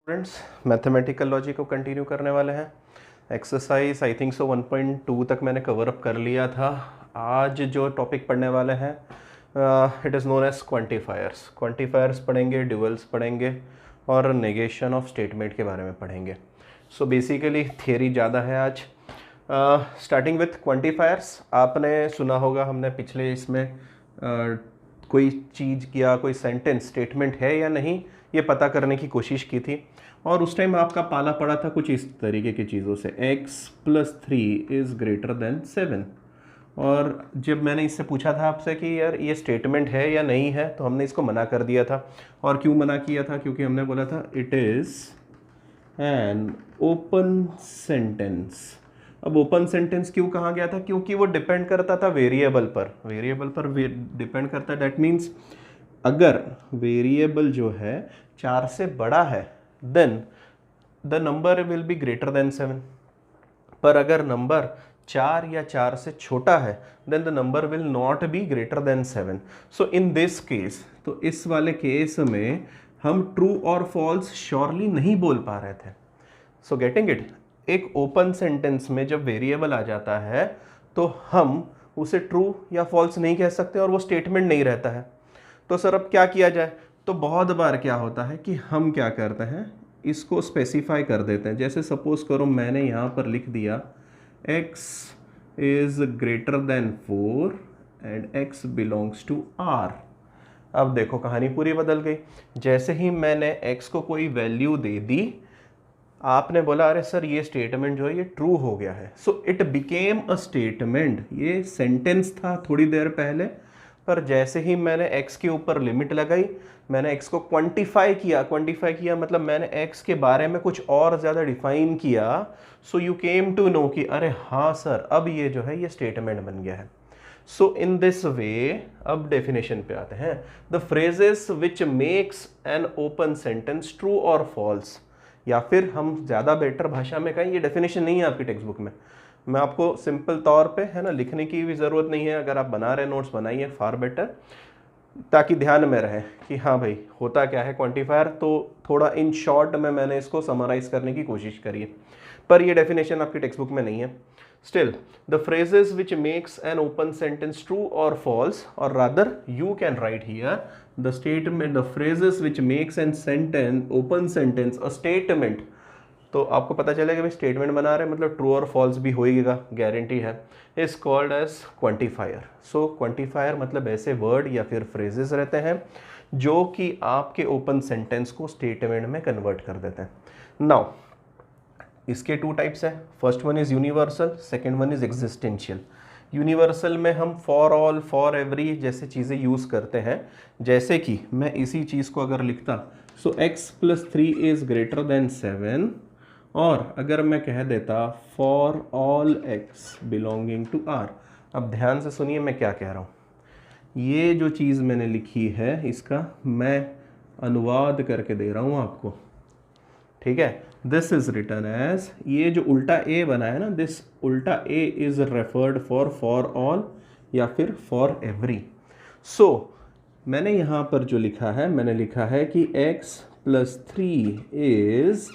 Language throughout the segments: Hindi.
स्टूडेंट्स, मैथमेटिकल लॉजिक को कंटिन्यू करने वाले हैं। एक्सरसाइज आई थिंक सो 1.2 तक मैंने कवर अप कर लिया था। आज जो टॉपिक पढ़ने वाले हैं it is known as quantifiers. Quantifiers पढ़ेंगे, ड्यूअल्स पढ़ेंगे और नेगेशन ऑफ स्टेटमेंट के बारे में पढ़ेंगे। सो बेसिकली थियरी ज़्यादा है आज। स्टार्टिंग विथ क्वांटिफायर्स, आपने सुना होगा हमने पिछले इसमें कोई चीज़ या कोई सेंटेंस स्टेटमेंट है या नहीं ये पता करने की कोशिश की थी, और उस टाइम आपका पाला पड़ा था कुछ इस तरीके की चीज़ों से, x+3 इज़ ग्रेटर देन 7। और जब मैंने इससे पूछा था आपसे कि यार ये स्टेटमेंट है या नहीं है, तो हमने इसको मना कर दिया था। और क्यों मना किया था? क्योंकि हमने बोला था it is an open sentence. अब ओपन सेंटेंस क्यों कहा गया था? क्योंकि वो डिपेंड करता था वेरिएबल पर डिपेंड करता है। दैट मीन्स अगर वेरिएबल जो है 4 से बड़ा है then the number will be greater than 7, पर अगर नंबर 4 या 4 से छोटा है then the number will not be greater than 7। So in this case, तो इस वाले केस में हम ट्रू और फॉल्स श्योरली नहीं बोल पा रहे थे। So getting it? एक ओपन सेंटेंस में जब वेरिएबल आ जाता है तो हम उसे ट्रू या फॉल्स नहीं कह सकते और वो स्टेटमेंट नहीं रहता है। तो सर अब क्या किया जाए? तो बहुत बार क्या होता है कि हम क्या करते हैं, इसको स्पेसिफाई कर देते हैं। जैसे सपोज करो मैंने यहाँ पर लिख दिया x is greater than 4 and x belongs to r। अब देखो कहानी पूरी बदल गई। जैसे ही मैंने x को कोई वैल्यू दे दी, आपने बोला अरे सर ये स्टेटमेंट जो है ये ट्रू हो गया है। So it became a statement. ये सेंटेंस था थोड़ी देर पहले, पर जैसे ही मैंने x के ऊपर लिमिट लगाई, मैंने x को क्वांटिफाई किया मतलब मैंने x के बारे में कुछ और ज़्यादा डिफाइन किया। So you came to know कि अरे हाँ सर अब ये जो है ये स्टेटमेंट बन गया है। सो इन दिस वे, अब डेफिनेशन पे आते हैं। The phrases which makes an open sentence true और फॉल्स, या फिर हम ज़्यादा बेटर भाषा में कहें, ये डेफिनेशन नहीं है आपकी टेक्स्ट बुक में, मैं आपको सिंपल तौर पे, है ना, लिखने की भी ज़रूरत नहीं है। अगर आप बना रहे नोट्स बनाइए, फार बेटर, ताकि ध्यान में रहे कि हाँ भाई होता क्या है क्वांटिफायर। तो थोड़ा इन शॉर्ट में मैंने इसको समराइज करने की कोशिश करी है, पर ये डेफिनेशन आपकी टेक्स्ट बुक में नहीं है। Still the phrases which makes an open sentence true और फॉल्स, और rather you can write here the statement, the phrases which makes an sentence open sentence a statement. तो आपको पता चलेगा भाई स्टेटमेंट बना रहे मतलब ट्रू और फॉल्स भी होएगा, गारंटी है। Is called as quantifier. सो क्वांटिफायर मतलब ऐसे वर्ड या फिर फ्रेजेस रहते हैं जो कि आपके ओपन सेंटेंस को स्टेटमेंट में कन्वर्ट कर देते हैं। नाउ इसके टू टाइप्स हैं। First one is universal, second one is existential. Universal में हम फॉर ऑल, फॉर एवरी जैसे चीज़ें यूज़ करते हैं। जैसे कि मैं इसी चीज़ को अगर लिखता, सो x+3 इज ग्रेटर देन 7, और अगर मैं कह देता for all x belonging to r। अब ध्यान से सुनिए मैं क्या कह रहा हूँ। ये जो चीज़ मैंने लिखी है इसका मैं अनुवाद करके दे रहा हूँ आपको, ठीक है। दिस इज रिटन एज, ये जो उल्टा ए बना है ना, दिस उल्टा ए इज रेफर्ड फॉर ऑल या फिर फॉर एवरी। सो मैंने यहाँ पर जो लिखा है, मैंने लिखा है कि x+3 is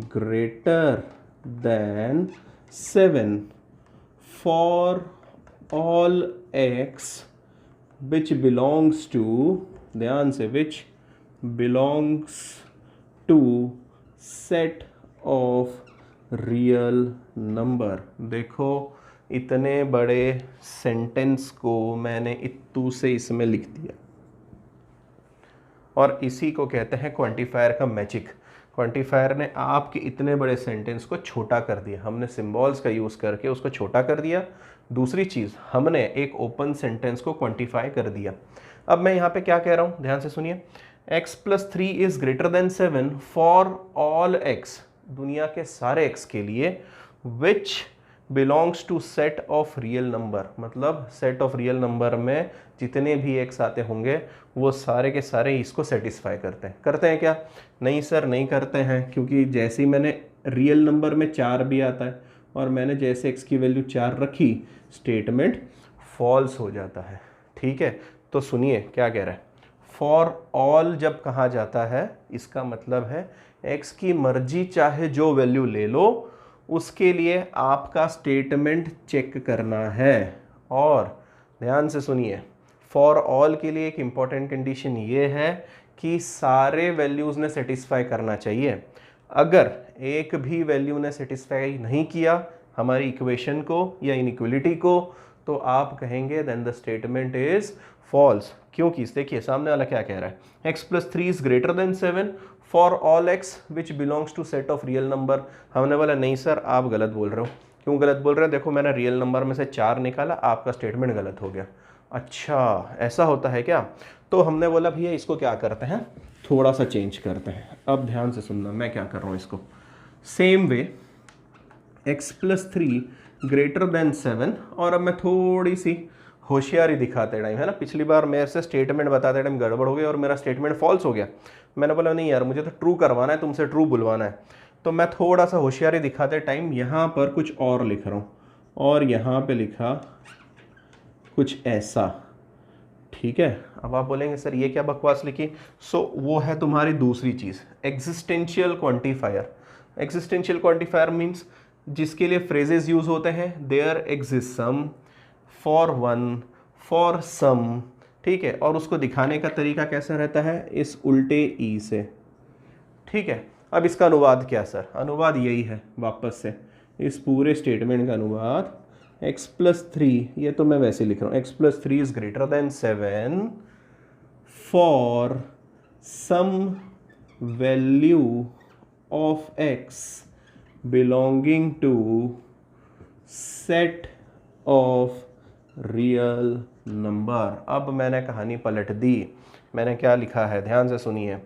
greater than 7 for all x which belongs to, ध्यान से, which belongs to set of real number. देखो इतने बड़े सेंटेंस को मैंने इत्तू से इसमें लिख दिया, और इसी को कहते हैं क्वांटिफायर का मैजिक। क्वांटिफायर ने आपके इतने बड़े सेंटेंस को छोटा कर दिया। हमने सिंबल्स का यूज़ करके उसको छोटा कर दिया। दूसरी चीज़, हमने एक ओपन सेंटेंस को क्वांटिफाई कर दिया। अब मैं यहाँ पे क्या कह रहा हूँ, ध्यान से सुनिए। x+3 is greater than 7 for all x, दुनिया के सारे x के लिए, which belongs to set of real number, मतलब सेट ऑफ रियल नंबर में जितने भी x आते होंगे वो सारे के सारे इसको सेटिस्फाई करते हैं क्या? नहीं सर, नहीं करते हैं, क्योंकि जैसे ही मैंने रियल नंबर में 4 भी आता है और मैंने जैसे x की वैल्यू 4 रखी, स्टेटमेंट फॉल्स हो जाता है, ठीक है। तो सुनिए क्या कह रहा है। फॉर ऑल जब कहा जाता है इसका मतलब है x की मर्जी चाहे जो वैल्यू ले लो, उसके लिए आपका स्टेटमेंट चेक करना है। और ध्यान से सुनिए, फॉर ऑल के लिए एक इम्पॉर्टेंट कंडीशन ये है कि सारे वैल्यूज़ ने सेटिस्फाई करना चाहिए। अगर एक भी वैल्यू ने सेटिस्फाई नहीं किया हमारी इक्वेशन को या इनइक्वलिटी को, तो आप कहेंगे then the statement is false. क्योंकि देखिए सामने वाला क्या कह रहा है, x + 3 is greater than 7 for all x which belongs to set of real number. हमने बोला नहीं सर आप गलत बोल रहे हो। क्यों गलत बोल रहे हो? देखो मैंने रियल नंबर में से 4 निकाला, आपका स्टेटमेंट गलत हो गया। अच्छा ऐसा होता है क्या? तो हमने बोला भैया इसको क्या करते हैं, थोड़ा सा चेंज करते हैं। अब ध्यान से सुनना मैं क्या कर रहा हूँ इसको। Same way x + 3 greater than 7, और अब मैं थोड़ी सी होशियारी दिखाते टाइम, है ना, पिछली बार मेरे से स्टेटमेंट बताते टाइम गड़बड़ हो गई और मेरा स्टेटमेंट फॉल्स हो गया। मैंने बोला नहीं यार मुझे तो ट्रू करवाना है, तुमसे ट्रू बुलवाना है। तो मैं थोड़ा सा होशियारी दिखाते टाइम यहाँ पर कुछ और लिख रहा हूँ और यहाँ पे लिखा कुछ ऐसा। ठीक है, अब आप बोलेंगे सर ये क्या बकवास लिखी। सो वो है तुम्हारी दूसरी चीज़, existential quantifier. Existential quantifier means जिसके लिए फ्रेजेस यूज होते हैं, there exist some, for one, for some. ठीक है, और उसको दिखाने का तरीका कैसा रहता है, इस उल्टे ई से। ठीक है, अब इसका अनुवाद क्या सर? अनुवाद यही है, वापस से इस पूरे स्टेटमेंट का अनुवाद x + 3, ये तो मैं वैसे लिख रहा हूँ, x + 3 is greater than 7 for some value of x belonging to set of real number. अब मैंने कहानी पलट दी, मैंने क्या लिखा है ध्यान से सुनिए,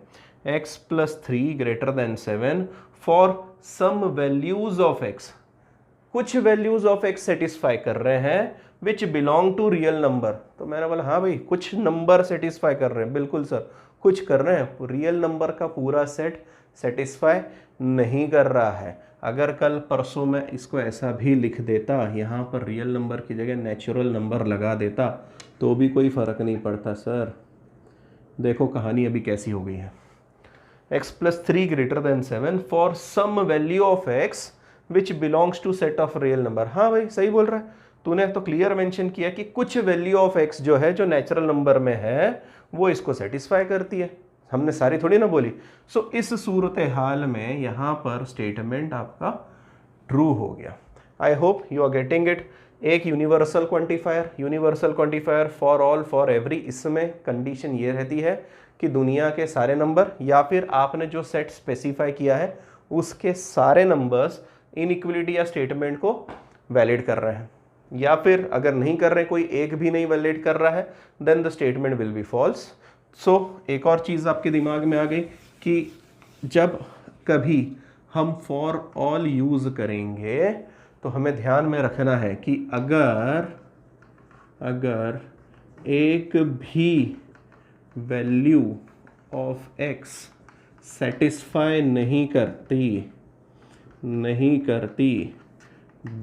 x + 3 greater than 7 for some values of x, कुछ वैल्यूज ऑफ x सेटिस्फाई कर रहे हैं which belong to real number. तो मैंने बोला हाँ भाई कुछ नंबर सेटिस्फाई कर रहे हैं, बिल्कुल सर कुछ कर रहे हैं, रियल नंबर का पूरा सेट सेटिस्फाई नहीं कर रहा है। अगर कल परसों मैं इसको ऐसा भी लिख देता, यहाँ पर रियल नंबर की जगह नेचुरल नंबर लगा देता, तो भी कोई फ़र्क नहीं पड़ता सर। देखो कहानी अभी कैसी हो गई है, x + 3 greater than 7 for some value of x which belongs to set of real number. हाँ भाई सही बोल रहा है, तूने तो क्लियर मेंशन किया कि कुछ वैल्यू ऑफ x जो है, जो नेचुरल नंबर में है, वो इसको सेटिस्फाई करती है। हमने सारी थोड़ी ना बोली। सो इस सूरत हाल में यहाँ पर स्टेटमेंट आपका ट्रू हो गया। I hope you are getting it. एक universal quantifier for all for every, इसमें कंडीशन ये रहती है कि दुनिया के सारे नंबर या फिर आपने जो सेट स्पेसिफाई किया है उसके सारे नंबर्स इनइक्वलिटी या स्टेटमेंट को वैलिड कर रहे हैं, या फिर अगर नहीं कर रहे, कोई एक भी नहीं वैलिड कर रहा है, then the statement will be false. So एक और चीज़ आपके दिमाग में आ गई कि जब कभी हम फॉर ऑल यूज़ करेंगे तो हमें ध्यान में रखना है कि अगर एक भी वैल्यू ऑफ x सेटिस्फाई नहीं करती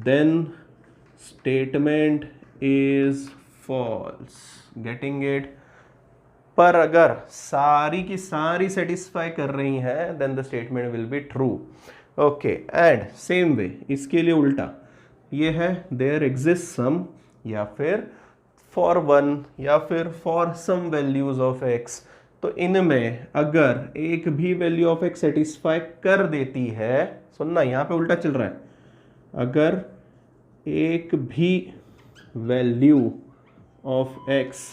then statement is false. Getting it? पर अगर सारी की सारी सेटिस्फाई कर रही हैं then the statement will be true. Okay, and same way इसके लिए उल्टा ये है, देयर एग्जिस्ट सम, या फिर फॉर वन, या फिर for some values of x। तो इनमें अगर एक भी वैल्यू ऑफ x सेटिस्फाई कर देती है, सुनना यहाँ पे उल्टा चल रहा है, अगर एक भी वैल्यू ऑफ x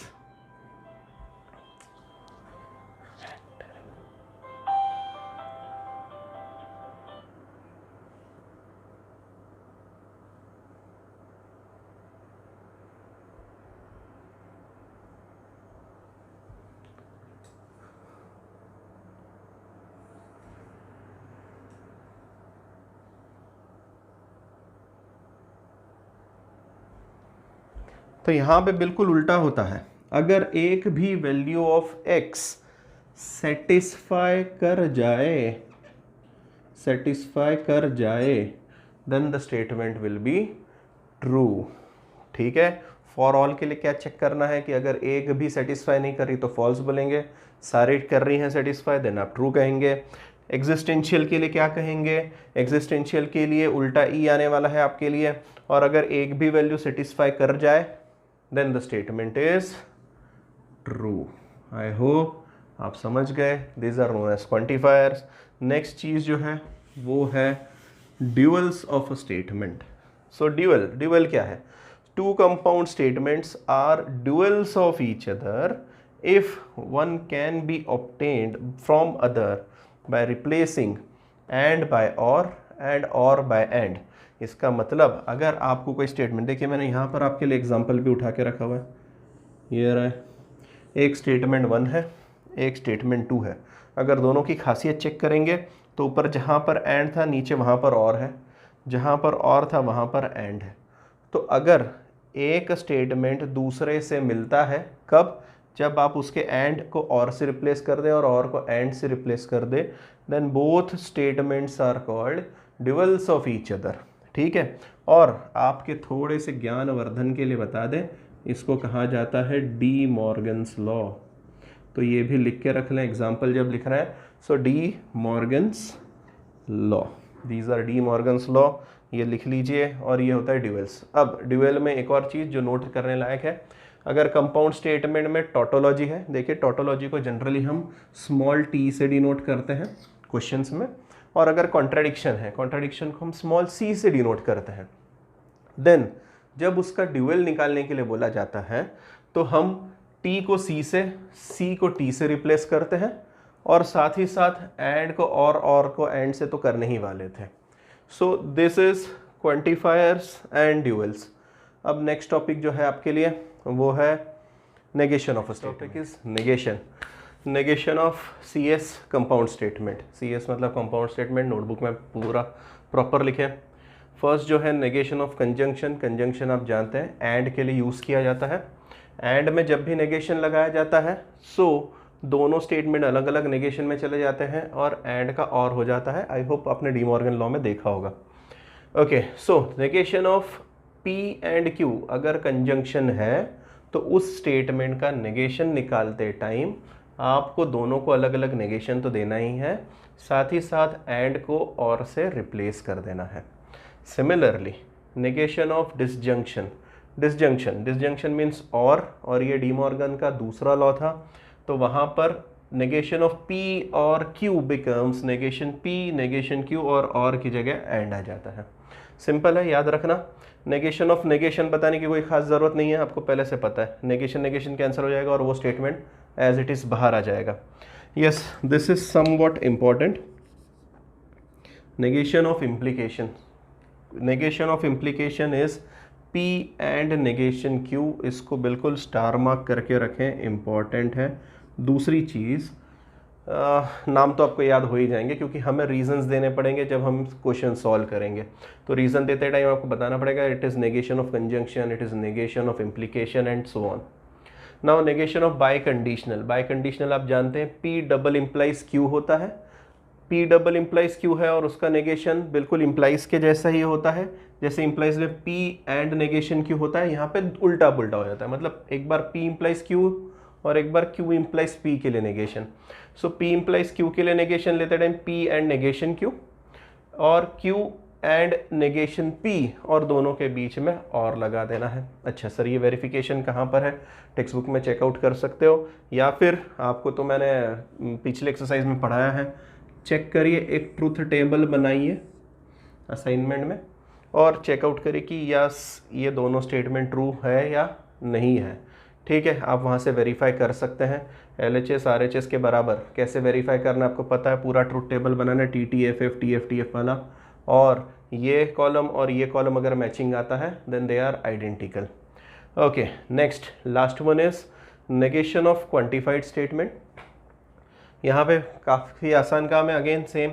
तो यहाँ पे बिल्कुल उल्टा होता है। अगर एक भी वैल्यू ऑफ x सेटिस्फाई कर जाए then the statement will be true. ठीक है, फॉर ऑल के लिए क्या चेक करना है कि अगर एक भी सेटिस्फाई नहीं कर रही तो फॉल्स बोलेंगे, सारे कर रही हैं सेटिस्फाई देन आप ट्रू कहेंगे। एग्जिस्टेंशियल के लिए क्या कहेंगे, एग्जिस्टेंशियल के लिए उल्टा ई आने वाला है आपके लिए, और अगर एक भी वैल्यू सेटिस्फाई कर जाए then the statement is true. I hope आप समझ गए। These are known as quantifiers. Next चीज जो है वो है duals of a statement. So dual क्या है? Two compound statements are duals of each other if one can be obtained from other by replacing and by or by and। इसका मतलब अगर आपको कोई स्टेटमेंट, देखिए मैंने यहाँ पर आपके लिए एग्जांपल भी उठा के रखा हुआ है, ये रहा है, एक स्टेटमेंट 1 है, एक स्टेटमेंट 2 है। अगर दोनों की खासियत चेक करेंगे तो ऊपर जहाँ पर एंड था नीचे वहाँ पर और है, जहाँ पर और था वहाँ पर एंड है। तो अगर एक स्टेटमेंट दूसरे से मिलता है कब? जब आप उसके एंड को और से रिप्लेस कर दें और को एंड से रिप्लेस कर दें, then both statements are called duals of each other. ठीक है। और आपके थोड़े से ज्ञानवर्धन के लिए बता दें, इसको कहा जाता है डी मॉर्गन्स लॉ। तो ये भी लिख के रख लें एग्जाम्पल जब लिख रहे हैं। So De Morgan's law, these are De Morgan's law, ये लिख लीजिए। और ये होता है ड्यूअल्स। अब ड्यूअल में एक और चीज़ जो नोट करने लायक है, अगर कंपाउंड स्टेटमेंट में टोटोलॉजी है, देखिए टोटोलॉजी को जनरली हम स्मॉल टी से डिनोट करते हैं क्वेश्चंस में, और अगर कॉन्ट्राडिक्शन है, कॉन्ट्राडिक्शन को हम स्मॉल सी से डिनोट करते हैं। देन जब उसका ड्यूअल निकालने के लिए बोला जाता है तो हम टी को सी से, सी को टी से रिप्लेस करते हैं, और साथ ही साथ एंड को और को एंड से तो करने ही वाले थे। So this is quantifiers and duals. अब नेक्स्ट टॉपिक जो है आपके लिए वो है negation of a statement. Is negation of CS compound statement. CS मतलब कंपाउंड स्टेटमेंट, नोटबुक में पूरा प्रॉपर लिखे। फर्स्ट जो है नेगेशन ऑफ कंजंक्शन। कंजंक्शन आप जानते हैं एंड के लिए यूज़ किया जाता है। एंड में जब भी नेगेशन लगाया जाता है सो दोनों स्टेटमेंट अलग अलग नेगेशन में चले जाते हैं और एंड का और हो जाता है। आई होप आपने डी मॉर्गन लॉ में देखा होगा। Okay, so negation of P and Q अगर कंजंक्शन है तो उस स्टेटमेंट का नेगेशन निकालते टाइम आपको दोनों को अलग अलग नेगेशन तो देना ही है, साथ ही साथ एंड को और से रिप्लेस कर देना है। Similarly negation of disjunction. Disjunction means और ये डी मॉर्गन का दूसरा लॉ था, तो वहाँ पर नेगेशन ऑफ P और Q becomes negation P negation Q और की जगह एंड आ जाता है। सिंपल है, याद रखना। नेगेशन ऑफ नेगेशन बताने की कोई खास ज़रूरत नहीं है, आपको पहले से पता है। नेगेशन कैंसिल हो जाएगा और वो स्टेटमेंट एज इट इज़ बाहर आ जाएगा। Yes, this is somewhat important. Negation of implication. Negation of implication is P and negation Q। इसको बिल्कुल स्टार मार्क करके रखें, इम्पॉर्टेंट है। दूसरी चीज़, नाम तो आपको याद हो ही जाएंगे क्योंकि हमें रीजंस देने पड़ेंगे जब हम क्वेश्चन सॉल्व करेंगे। तो रीज़न देते टाइम आपको बताना पड़ेगा it is negation of conjunction, it is negation of implication and so on. Now negation of by conditional. By conditional आप जानते हैं P डबल इम्प्लाइज Q होता है। P डबल इम्प्लाइज Q है और उसका नेगेशन बिल्कुल इम्प्लाइज के जैसा ही होता है। जैसे इम्प्लाइज में P एंड नेगेशन Q होता है, यहाँ पे उल्टा पुल्टा हो जाता है। मतलब एक बार P इम्प्लाइज Q और एक बार Q इम्प्लाइज P के लिए नेगेशन। सो P इम्प्लाइज Q के लिए नेगेशन लेते time P and negation Q और Q एंड नेगेशन P और दोनों के बीच में और लगा देना है। अच्छा सर, ये वेरिफिकेशन कहाँ पर है? टेक्स्ट बुक में चेकआउट कर सकते हो, या फिर आपको तो मैंने पिछले एक्सरसाइज में पढ़ाया है। चेक करिए, एक ट्रूथ टेबल बनाइए असाइनमेंट में और चेकआउट करिए कि यस ये दोनों स्टेटमेंट ट्रू है या नहीं है। ठीक है, आप वहाँ से वेरीफाई कर सकते हैं। LHS RHS के बराबर कैसे वेरीफाई करना आपको पता है। पूरा ट्रूथ टेबल बनाना है TTFF TFTF वाला, और ये कॉलम और ये कॉलम अगर मैचिंग आता है then they are identical. Okay, next last one is negation of quantified statement. यहाँ पे काफ़ी आसान काम है। Again same,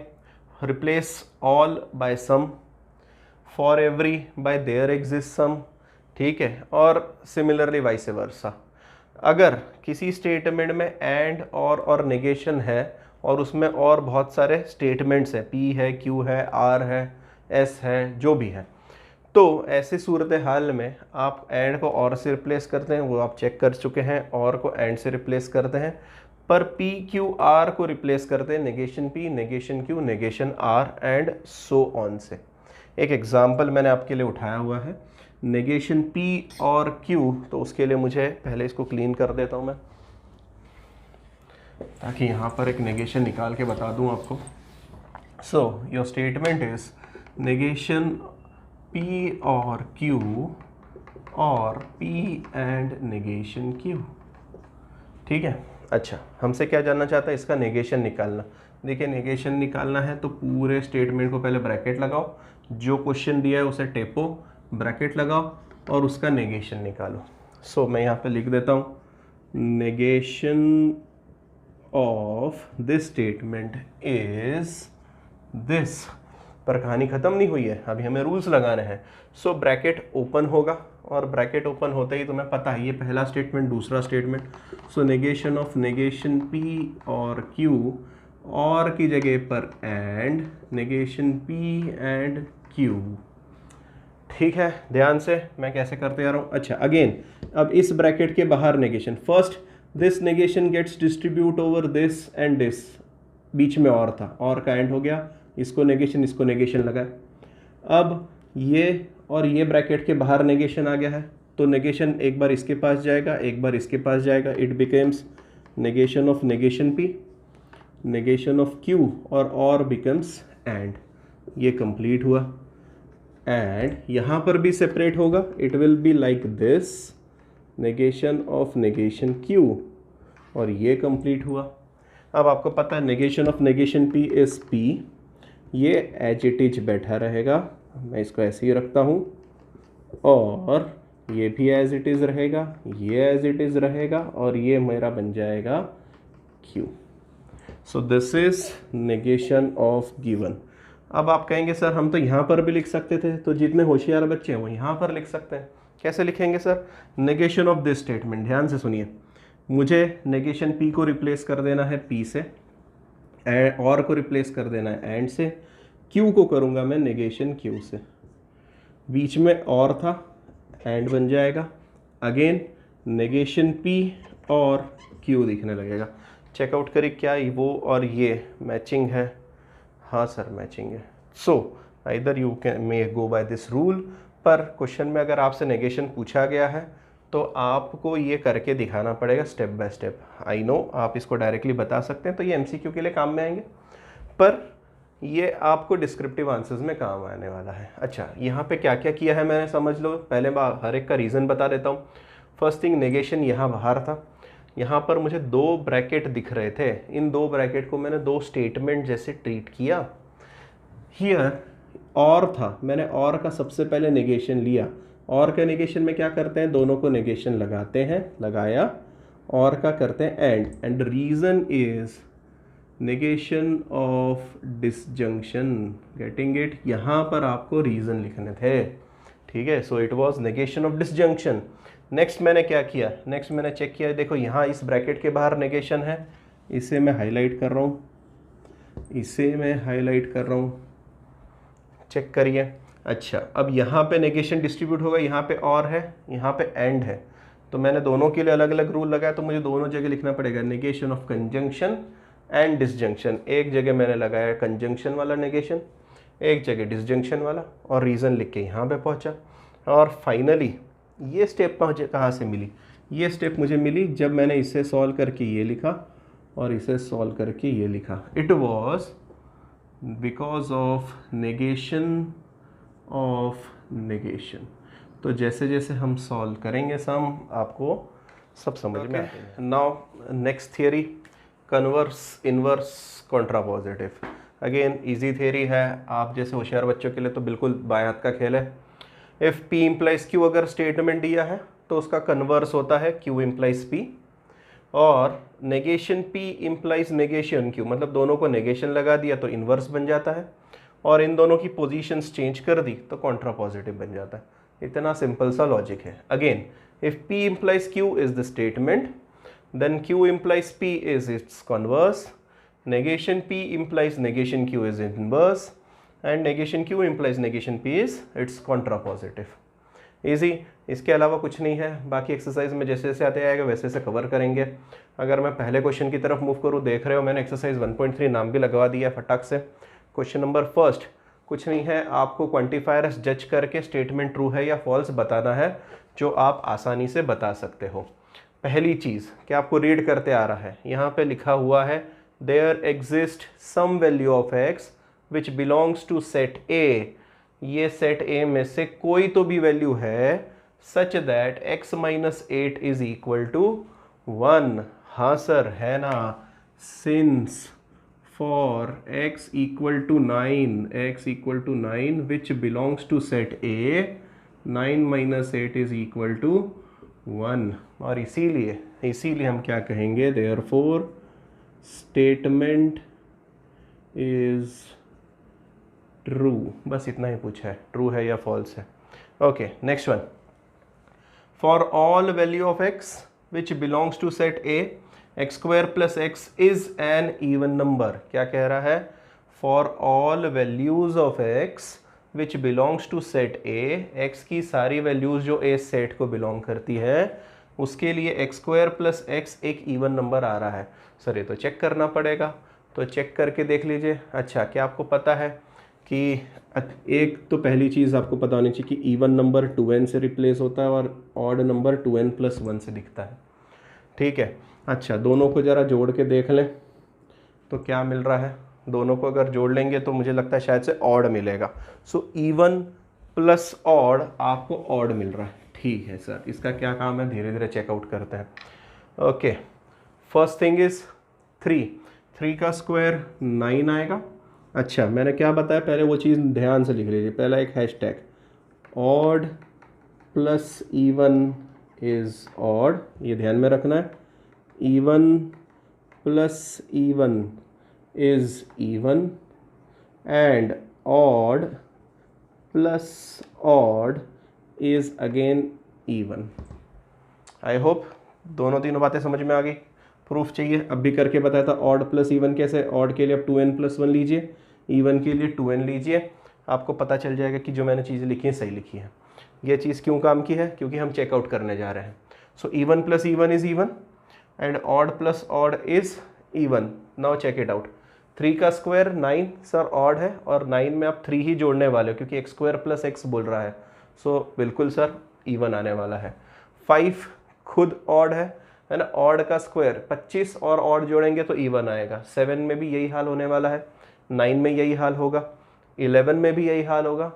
replace all by some, for every by there exist some. ठीक है, और सिमिलरली वाइस वर्सा। अगर किसी स्टेटमेंट में एंड और नेगेशन है और उसमें और बहुत सारे स्टेटमेंट्स हैं, P है, Q है, R है, S है, जो भी है, तो ऐसी सूरत हाल में आप एंड को और से रिप्लेस करते हैं, वो आप चेक कर चुके हैं, और को एंड से रिप्लेस करते हैं, पर पी क्यू आर को रिप्लेस करते हैं negation P, negation Q, negation R and so on से। एक एग्जाम्पल मैंने आपके लिए उठाया हुआ है नेगेशन पी और क्यू, तो उसके लिए मुझे पहले इसको क्लीन कर देता हूँ मैं, ताकि यहाँ पर एक नेगेशन निकाल के बता दूँ आपको। So your statement is negation P और क्यू और पी एंड नेगेशन क्यू। ठीक है, अच्छा हमसे क्या जानना चाहता है, इसका नेगेशन निकालना। देखिए नेगेशन निकालना है तो पूरे स्टेटमेंट को पहले ब्रैकेट लगाओ, जो क्वेश्चन दिया है उसे टेपो, ब्रैकेट लगाओ और उसका नेगेशन निकालो। सो मैं यहाँ पे लिख देता हूँ negation of this statement is this. पर कहानी ख़त्म नहीं हुई है, अभी हमें रूल्स लगाने हैं। सो ब्रैकेट ओपन होगा और ब्रैकेट ओपन होते ही तुम्हें पता है ये पहला स्टेटमेंट, दूसरा statement. So negation of negation P और क्यू, और की जगह पर and, negation P and Q. ठीक है, ध्यान से मैं कैसे करते आ रहा हूँ। अच्छा अगेन, अब इस ब्रैकेट के बाहर negation, first this negation gets distribute over this and this, बीच में और था, और का एंड हो गया, इसको नेगेशन लगाए। अब ये और ये ब्रैकेट के बाहर नेगेशन आ गया है, तो नेगेशन एक बार इसके पास जाएगा, एक बार इसके पास जाएगा, it becomes negation of negation P, negation of Q और बिकम्स एंड। ये कंप्लीट हुआ। एंड यहाँ पर भी सेपरेट होगा, it will be like this, negation of negation Q, और ये कंप्लीट हुआ। अब आपको पता है negation of negation P is P, ये एज इट इज बैठा रहेगा, मैं इसको ऐसे ही रखता हूँ, और ये भी एज इट इज़ रहेगा, ये एज इट इज़ रहेगा, और ये मेरा बन जाएगा Q. So this is negation of given. अब आप कहेंगे सर हम तो यहाँ पर भी लिख सकते थे, तो जितने होशियार बच्चे हैं वो यहाँ पर लिख सकते हैं। कैसे लिखेंगे sir? Negation of this statement, ध्यान से सुनिए, मुझे नेगेशन पी को रिप्लेस कर देना है पी से, और को रिप्लेस कर देना है एंड से, क्यू को करूँगा मैं नेगेशन क्यू से, बीच में और था, एंड बन जाएगा, अगेन नेगेशन पी और क्यू दिखने लगेगा। चेकआउट करिए क्या वो और ये मैचिंग है? हाँ सर मैचिंग है। So either you can may go by this rule, पर क्वेश्चन में अगर आपसे नेगेशन पूछा गया है तो आपको ये करके दिखाना पड़ेगा step by step. I know आप इसको डायरेक्टली बता सकते हैं तो ये एमसीक्यू के लिए काम में आएंगे, पर ये आपको डिस्क्रिप्टिव आंसर्स में काम आने वाला है। अच्छा यहाँ पे क्या क्या किया है मैंने, समझ लो। पहले मैं हर एक का रीज़न बता देता हूँ। फर्स्ट थिंग, नेगेशन यहाँ बाहर था, यहाँ पर मुझे दो ब्रैकेट दिख रहे थे, इन दो ब्रैकेट को मैंने दो स्टेटमेंट जैसे ट्रीट किया। हियर और था, मैंने और का सबसे पहले नेगेशन लिया, और का नेगेशन में क्या करते हैं, दोनों को नेगेशन लगाते हैं, लगाया, और का करते हैं and reason is negation of disjunction. Getting it? यहाँ पर आपको रीज़न लिखने थे, ठीक है। So it was negation of disjunction. Next मैंने क्या किया, नेक्स्ट मैंने चेक किया, देखो यहाँ इस ब्रैकेट के बाहर नेगेशन है, इसे मैं हाईलाइट कर रहा हूँ, इसे मैं हाईलाइट कर रहा हूँ, चेक करिए। अच्छा अब यहाँ पे नेगेशन डिस्ट्रीब्यूट होगा, यहाँ पे और है, यहाँ पे एंड है, तो मैंने दोनों के लिए अलग अलग रूल लगाया, तो मुझे दोनों जगह लिखना पड़ेगा negation of conjunction and disjunction. एक जगह मैंने लगाया कंजंक्शन वाला नेगेशन, एक जगह डिसजंक्शन वाला, और रीज़न लिख के यहाँ पे पहुँचा। और फाइनली ये स्टेप मुझे कहाँ से मिली? ये स्टेप मुझे मिली जब मैंने इसे सॉल्व करके ये लिखा और इसे सॉल्व करके ये लिखा। It was because of negation of negation. तो जैसे जैसे हम सॉल्व करेंगे सम, आपको सब समझ में आएगा। Now next theory, converse inverse contrapositive. Again easy theory है, आप जैसे होशियार बच्चों के लिए तो बिल्कुल बाएं हाथ का खेल है। इफ़ P इम्प्लाइज Q अगर स्टेटमेंट दिया है तो उसका कन्वर्स होता है Q इम्प्लाइज P, और negation P implies negation Q, मतलब दोनों को नेगेशन लगा दिया तो इन्वर्स बन जाता है, और इन दोनों की पोजीशंस चेंज कर दी तो कॉन्ट्रापोजिटिव बन जाता है। इतना सिंपल सा लॉजिक है। Again if P implies Q is the statement, then Q implies P is its converse, negation P implies negation Q is inverse, and negation Q implies negation P is its contrapositive. Easy, इसके अलावा कुछ नहीं है। बाकी एक्सरसाइज में जैसे जैसे आते आएगा वैसे वैसे कवर करेंगे। अगर मैं पहले क्वेश्चन की तरफ मूव करूँ, देख रहे हो मैंने एक्सरसाइज 1.3 नाम भी लगवा दिया फटाक से। क्वेश्चन नंबर फर्स्ट, कुछ नहीं है, आपको क्वांटिफायर्स जज करके स्टेटमेंट ट्रू है या फॉल्स बताना है, जो आप आसानी से बता सकते हो। पहली चीज़ क्या आपको रीड करते आ रहा है, यहाँ पे लिखा हुआ है there exist some value of x which belongs to set A. ये सेट ए में से कोई तो भी वैल्यू है such that x minus 8 is equal to 1। हाँ सर, है ना। Since for x equal to 9 which belongs to set A 9 minus 8 is equal to 1। और इसीलिए हम क्या कहेंगे, देयरफॉर स्टेटमेंट इज ट्रू। बस इतना ही पूछा है, ट्रू है या फॉल्स है। Okay, next one, for all value of x which belongs to set a x square plus x is an even number. क्या कह रहा है, for all values of x which belongs to set a, x की सारी वैल्यूज जो a सेट को बिलोंग करती है उसके लिए x स्क्वायर प्लस एक्स एक इवन नंबर आ रहा है। सर ये तो चेक करना पड़ेगा, तो चेक करके देख लीजिए। अच्छा, क्या आपको पता है कि एक तो पहली चीज़ आपको पता होनी चाहिए कि इवन नंबर 2n से रिप्लेस होता है और ऑड नंबर 2n प्लस 1 से दिखता है। ठीक है, अच्छा दोनों को ज़रा जोड़ के देख लें तो क्या मिल रहा है। दोनों को अगर जोड़ लेंगे तो मुझे लगता है शायद से ऑड मिलेगा। सो इवन प्लस ऑड आपको ऑड मिल रहा है। ठीक है सर, इसका क्या काम है, धीरे धीरे चेकआउट करते हैं। ओके, फर्स्ट थिंग इज 3 का स्क्वायर 9 आएगा। अच्छा, मैंने क्या बताया पहले, वो चीज़ ध्यान से लिख लीजिए। पहला एक hashtag, odd plus even is odd, ये ध्यान में रखना है। Even plus even is even and odd plus odd is again even. I hope दोनों तीनों बातें समझ में आ गई। प्रूफ चाहिए, अब भी करके बताया था। ऑड प्लस इवन कैसे, ऑड के लिए अब 2n प्लस 1 लीजिए, इवन के लिए 2n लीजिए, आपको पता चल जाएगा कि जो मैंने चीज़ें लिखी हैं सही लिखी है। ये चीज़ क्यों काम की है, क्योंकि हम चेकआउट करने जा रहे हैं। So even plus even is even and odd plus odd is even. Now check it out. 3 का स्क्वायर 9, सर ऑड है और 9 में आप 3 ही जोड़ने वाले हो क्योंकि एक्स स्क्वायर प्लस एक्स बोल रहा है। सो बिल्कुल सर इवन आने वाला है। 5 खुद ऑड है ना, ऑड का स्क्वायर 25 और ऑड जोड़ेंगे तो इवन आएगा। 7 में भी यही हाल होने वाला है, 9 में यही हाल होगा, 11 में भी यही हाल होगा,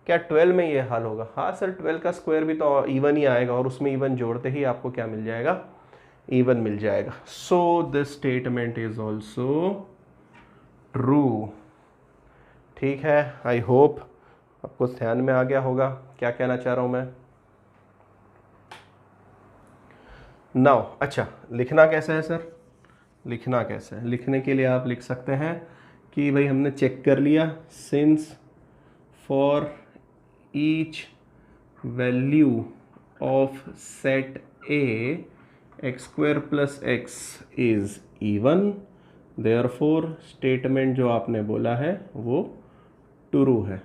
क्या 12 में ये हाल होगा। हाँ सर, 12 का स्क्वायर भी तो इवन ही आएगा और उसमें इवन जोड़ते ही आपको क्या मिल जाएगा, इवन मिल जाएगा। So this statement is also true. ठीक है, आई होप आपको ध्यान में आ गया होगा क्या कहना चाह रहा हूँ मैं। नाउ अच्छा, लिखना कैसे है सर, लिखना कैसे है, लिखने के लिए आप लिख सकते हैं कि भाई हमने चेक कर लिया, since for each value of set A x square plus x is even, therefore statement जो आपने बोला है वो ट्रू है।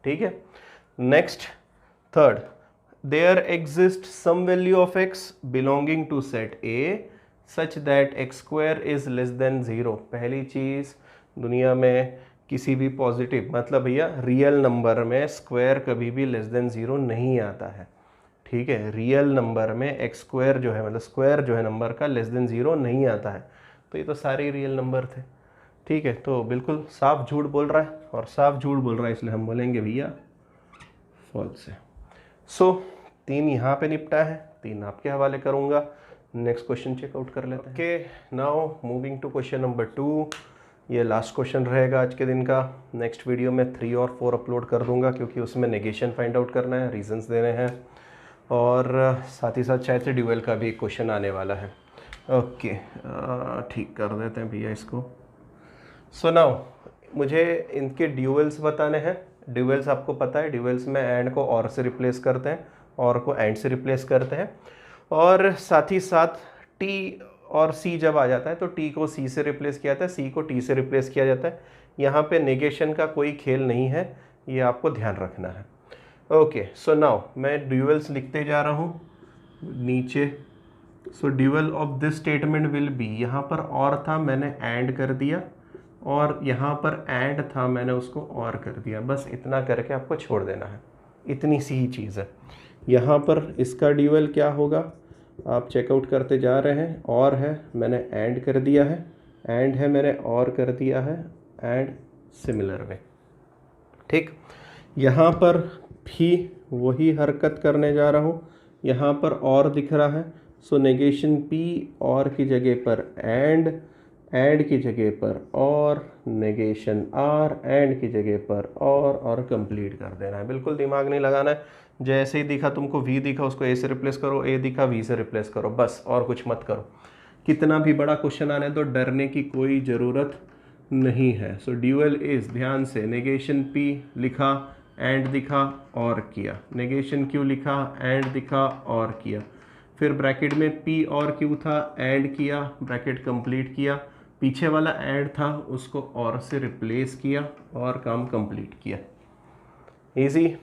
ठीक है, next third, there exists some value of x belonging to set A such that x square is less than 0। पहली चीज़, दुनिया में किसी भी पॉजिटिव मतलब भैया रियल नंबर में स्क्वायर कभी भी लेस देन 0 नहीं आता है। ठीक है, रियल नंबर में एक्स स्क्वायर जो है मतलब स्क्वायर जो है नंबर का लेस देन 0 नहीं आता है। तो ये तो सारे रियल नंबर थे। ठीक है, तो बिल्कुल साफ झूठ बोल रहा है और साफ झूठ बोल रहा है इसलिए हम बोलेंगे भैया फॉल्स है। सो 3 यहाँ पे निपटा है, 3 आपके हवाले करूँगा। नेक्स्ट क्वेश्चन चेकआउट कर लेते हैं। Okay, now moving to question number 2। ये लास्ट क्वेश्चन रहेगा आज के दिन का। नेक्स्ट वीडियो में 3 और 4 अपलोड कर दूंगा क्योंकि उसमें नेगेशन फाइंड आउट करना है, रीजंस देने हैं और साथ ही साथ शायद से ड्यूअल का भी एक क्वेश्चन आने वाला है। ओके, ठीक कर देते हैं भैया इसको। सो नाउ मुझे इनके ड्यूअल्स बताने हैं। ड्यूअल्स आपको पता है, ड्यूअल्स में एंड को और से रिप्लेस करते हैं, और को एंड से रिप्लेस करते हैं, और साथ ही साथ टी और सी जब आ जाता है तो टी को सी से रिप्लेस किया जाता है, सी को टी से रिप्लेस किया जाता है। यहाँ पे नेगेशन का कोई खेल नहीं है, ये आपको ध्यान रखना है। ओके, सो नाउ मैं ड्यूअल्स लिखते जा रहा हूँ नीचे। So dual of this statement will be, यहाँ पर और था मैंने ऐड कर दिया, और यहाँ पर ऐड था मैंने उसको और कर दिया, बस इतना करके आपको छोड़ देना है, इतनी सी ही चीज़ है। यहाँ पर इसका ड्यूअल क्या होगा, आप चेकआउट करते जा रहे हैं, और है मैंने ऐड कर दिया है, एंड है मैंने और कर दिया है, एंड सिमिलर वे। ठीक, यहाँ पर भी वही हरकत करने जा रहा हूँ, यहाँ पर और दिख रहा है, सो नेगेशन पी, और की जगह पर एंड, एंड की जगह पर और, नेगेशन आर, एंड की जगह पर और कंप्लीट कर देना है। बिल्कुल दिमाग नहीं लगाना है, जैसे ही दिखा तुमको वी दिखा उसको ए से रिप्लेस करो, ए दिखा वी से रिप्लेस करो, बस और कुछ मत करो। कितना भी बड़ा क्वेश्चन आने तो डरने की कोई ज़रूरत नहीं है। सो ड्यूअल इज, ध्यान से, नेगेशन पी लिखा, एंड दिखा और किया, नेगेशन क्यू लिखा, एंड दिखा और किया, फिर ब्रैकेट में पी और क्यू था, एंड किया, ब्रैकेट कंप्लीट किया, पीछे वाला एंड था उसको और से रिप्लेस किया और काम कंप्लीट किया। Easy.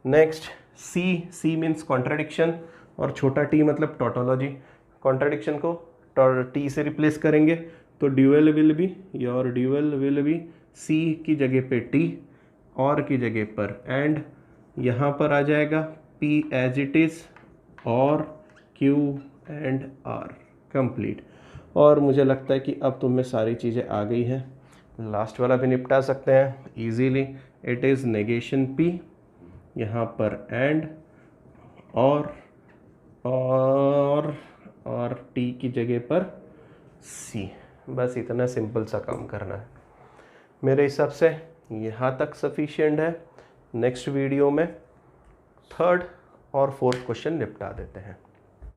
Next C, C means contradiction, और छोटा टी मतलब टोटोलॉजी। कॉन्ट्राडिक्शन को टी से रिप्लेस करेंगे तो dual will be, your dual will be C की जगह पे टी, और की जगह पर एंड, यहाँ पर आ जाएगा पी एज इट इज़, और क्यू एंड आर, कंप्लीट। और मुझे लगता है कि अब तुम में सारी चीज़ें आ गई हैं, लास्ट वाला भी निपटा सकते हैं easily. It is negation P, यहाँ पर एंड, और टी की जगह पर सी, बस इतना सिंपल सा काम करना है। मेरे हिसाब से यहाँ तक सफिशिएंट है। नेक्स्ट वीडियो में थर्ड और फोर्थ क्वेश्चन निपटा देते हैं।